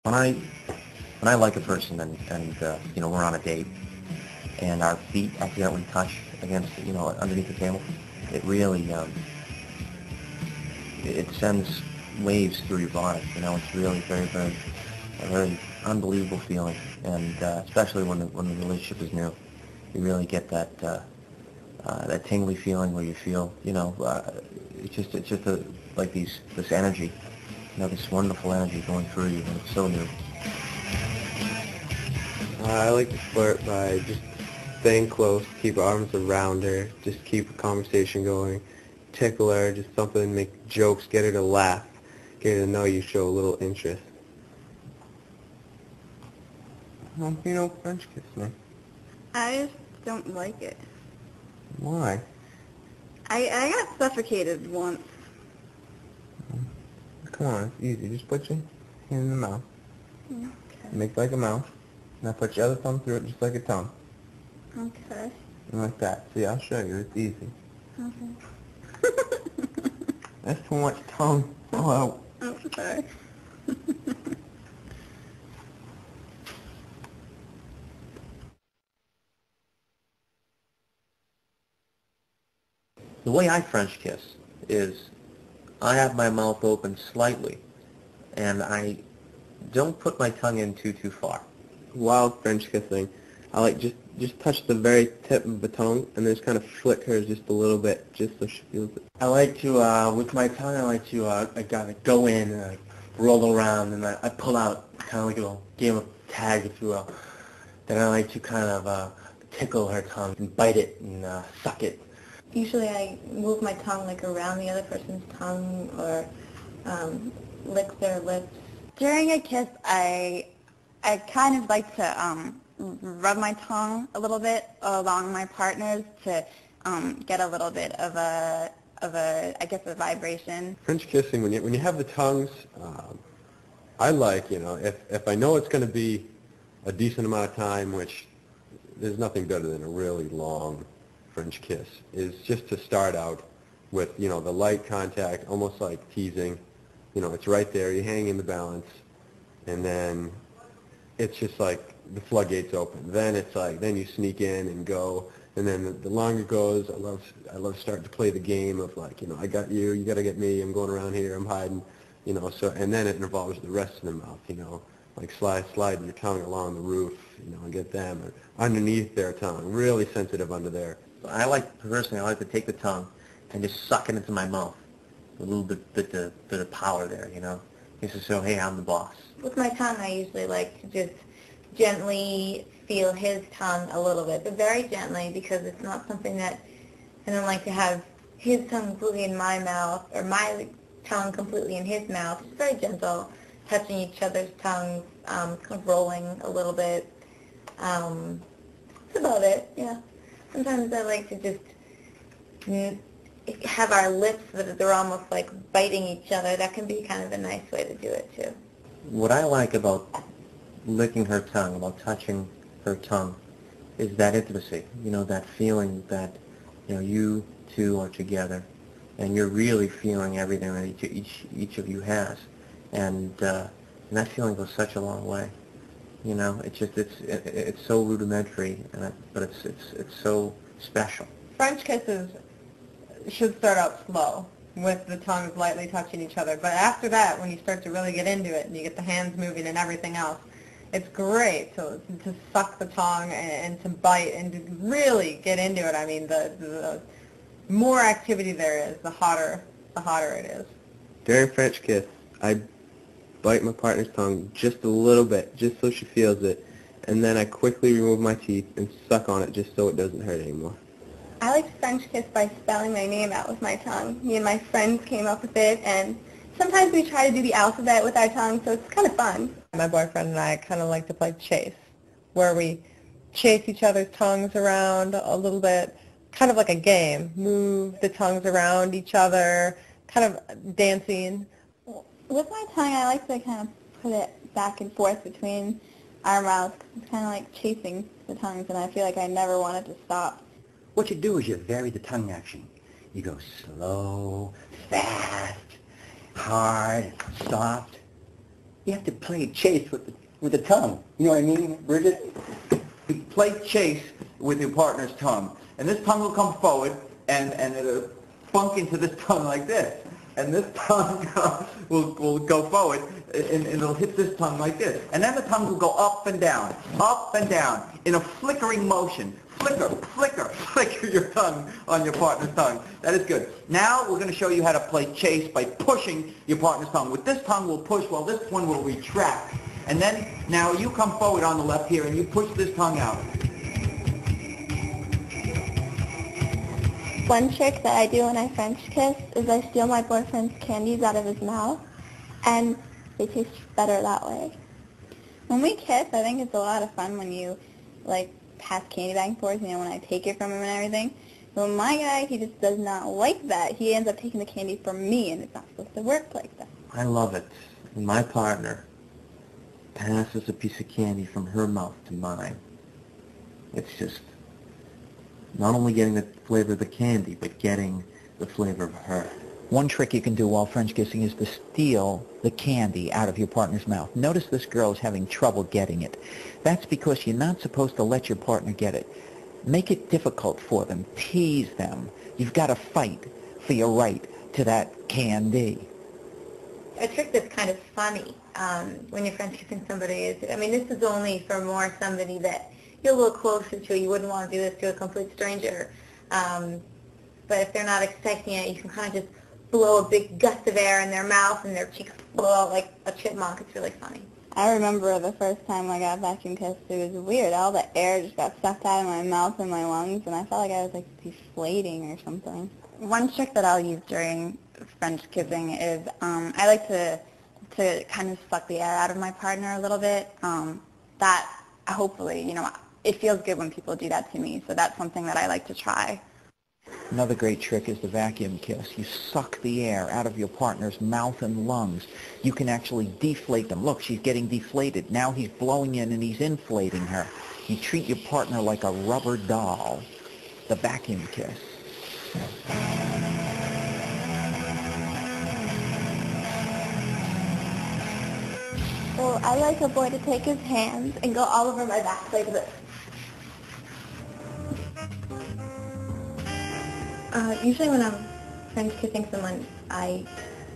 When I like a person and we're on a date and our feet accidentally touch against underneath the table, it really it sends waves through your body. It's really a very unbelievable feeling, and especially when the relationship is new, you really get that tingly feeling where you feel it's just like this energy, this wonderful energy going through you, and it's so new. I like to flirt by just staying close, keep arms around her, just keep a conversation going, tickle her, just something, make jokes, get her to laugh, get her to know you show a little interest. Well, French kiss me. I just don't like it. Why? I got suffocated once. Come on, it's easy. Just put your hand in the mouth. Okay. Make like a mouth. Now put your other thumb through it just like a tongue. Okay. And like that. See, I'll show you. It's easy. Okay. That's too much tongue. Oh, I'm sorry. The way I French kiss is I have my mouth open slightly, and I don't put my tongue in too far. wild French kissing. I like just touch the very tip of the tongue and then just kind of flick her just a little bit, just so she feels it. I like to, with my tongue, I like to, I gotta go in and I roll around and I pull out, kind of like a little game of tag, if you will. Then I like to kind of tickle her tongue and bite it and suck it. Usually I move my tongue like around the other person's tongue or lick their lips. During a kiss, I kind of like to rub my tongue a little bit along my partner's to get a little bit of a I guess a vibration. French kissing, when you have the tongues, I like, if I know it's going to be a decent amount of time, which there's nothing better than a really long French kiss, is just to start out with, the light contact, almost like teasing. It's right there, you hang in the balance, and then it's just like the floodgates open. Then it's like, then you sneak in and go, and then the longer it goes, I love starting to play the game of like, I got you, you got to get me, I'm going around here, I'm hiding, so, and then it involves the rest of the mouth, like slide your tongue along the roof, and get them underneath their tongue, really sensitive under there. Personally, I like to take the tongue and just suck it into my mouth. A little bit of power there, Just to show, hey, I'm the boss. With my tongue, I usually like to just gently feel his tongue a little bit, but very gently, because it's not something that I don't like to have his tongue completely in my mouth or my tongue completely in his mouth. It's very gentle, touching each other's tongues, kind of rolling a little bit. That's about it, yeah. Sometimes I like to just have our lips that they're almost like biting each other. That can be kind of a nice way to do it, too. What I like about licking her tongue, about touching her tongue, is that intimacy, that feeling that, you two are together, and you're really feeling everything that each of you has, and that feeling goes such a long way. It's so rudimentary, but it's so special. French kisses should start out slow, with the tongues lightly touching each other. But after that, when you start to really get into it and you get the hands moving and everything else, it's great to suck the tongue and to bite and to really get into it. I mean, the more activity there is, the hotter it is. During French kiss, I bite my partner's tongue just a little bit, just so she feels it, and then I quickly remove my teeth and suck on it just so it doesn't hurt anymore. I like to French kiss by spelling my name out with my tongue. Me and my friends came up with it, and sometimes we try to do the alphabet with our tongue, so it's kind of fun. My boyfriend and I kind of like to play chase, where we chase each other's tongues around a little bit, kind of like a game. Move the tongues around each other, kind of dancing. With my tongue, I like to kind of put it back and forth between our mouths. It's kind of like chasing the tongues, and I feel like I never want it to stop. What you do is you vary the tongue action. You go slow, fast, hard, soft. You have to play chase with the tongue. You know what I mean, Bridget? You play chase with your partner's tongue. And this tongue will come forward, and it'll bunk into this tongue like this. And this tongue will go forward, and it'll hit this tongue like this. And then the tongue will go up and down, in a flickering motion. Flicker, flicker, flicker your tongue on your partner's tongue. That is good. Now we're going to show you how to play chase by pushing your partner's tongue. With this tongue, we'll push, while this one will retract. And then, now you come forward on the left here, and you push this tongue out. One trick that I do when I French kiss is I steal my boyfriend's candies out of his mouth, and they taste better that way. When we kiss, I think it's a lot of fun when you, like, pass candy back and forth, you know, when I take it from him and everything. But my guy, he just does not like that. He ends up taking the candy from me, and it's not supposed to work like that. I love it when my partner passes a piece of candy from her mouth to mine. It's just not only getting the flavor of the candy, but getting the flavor of her. One trick you can do while French kissing is to steal the candy out of your partner's mouth. Notice this girl is having trouble getting it. That's because you're not supposed to let your partner get it. Make it difficult for them. Tease them. You've got to fight for your right to that candy. A trick that's kind of funny when you're French kissing somebody is, I mean, this is only for more somebody that you're a little closer to. You wouldn't want to do this to a complete stranger. But if they're not expecting it, you can kind of just blow a big gust of air in their mouth and their cheeks blow out like a chipmunk. It's really funny. I remember the first time I got vacuum kissed, it was weird. All the air just got sucked out of my mouth and my lungs, and I felt like I was like deflating or something. One trick that I'll use during French kissing is I like to kind of suck the air out of my partner a little bit. That hopefully, you know, it feels good when people do that to me, so that's something that I like to try. Another great trick is the vacuum kiss. You suck the air out of your partner's mouth and lungs. You can actually deflate them. Look, she's getting deflated. Now he's blowing in and he's inflating her. You treat your partner like a rubber doll. The vacuum kiss. Well, I like a boy to take his hands and go all over my back like this. Usually when I'm French kissing someone, I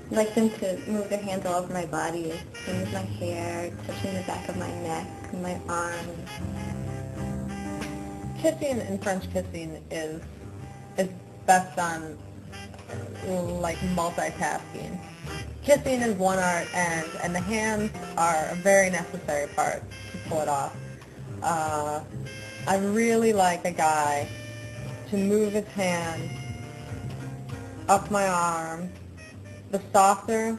like them to move their hands all over my body, smooth my hair, touching the back of my neck and my arms. Kissing and French kissing is best done like multitasking. Kissing is one art, and the hands are a very necessary part to pull it off. I really like a guy to move his hand up my arm. The softer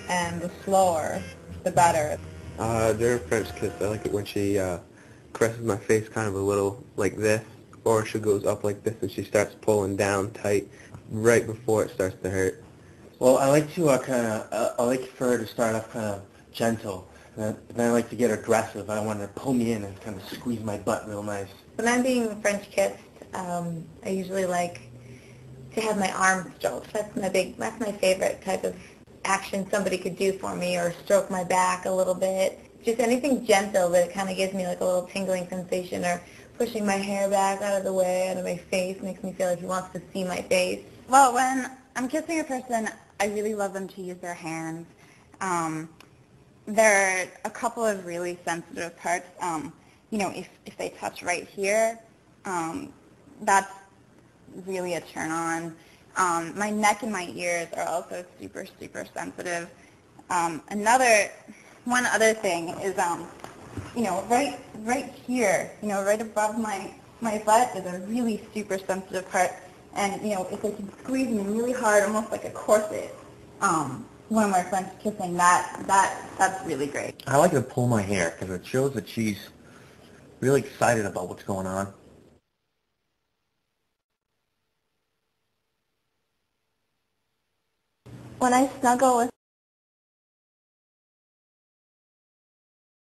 and the slower, the better. During French kiss, I like it when she caresses my face kind of a little like this, or she goes up like this and she starts pulling down tight right before it starts to hurt. Well, I like to I like for her to start off kind of gentle, and then I like to get aggressive. I want her to pull me in and kind of squeeze my butt real nice. When I'm being French kissed, I usually like to have my arms stroked. That's my favorite type of action somebody could do for me, or stroke my back a little bit. Just anything gentle that kind of gives me like a little tingling sensation, or pushing my hair back out of the way, out of my face, makes me feel like he wants to see my face. Well, when I'm kissing a person, I really love them to use their hands. There are a couple of really sensitive parts. You know, if they touch right here, that's really a turn on. My neck and my ears are also super, super sensitive. One other thing is, you know, right here, you know, right above my butt is a really super sensitive part. And, you know, if they can squeeze me really hard, almost like a corset, when we're French kissing, that's really great. I like to pull my hair because it shows that she's really excited about what's going on. When I snuggle with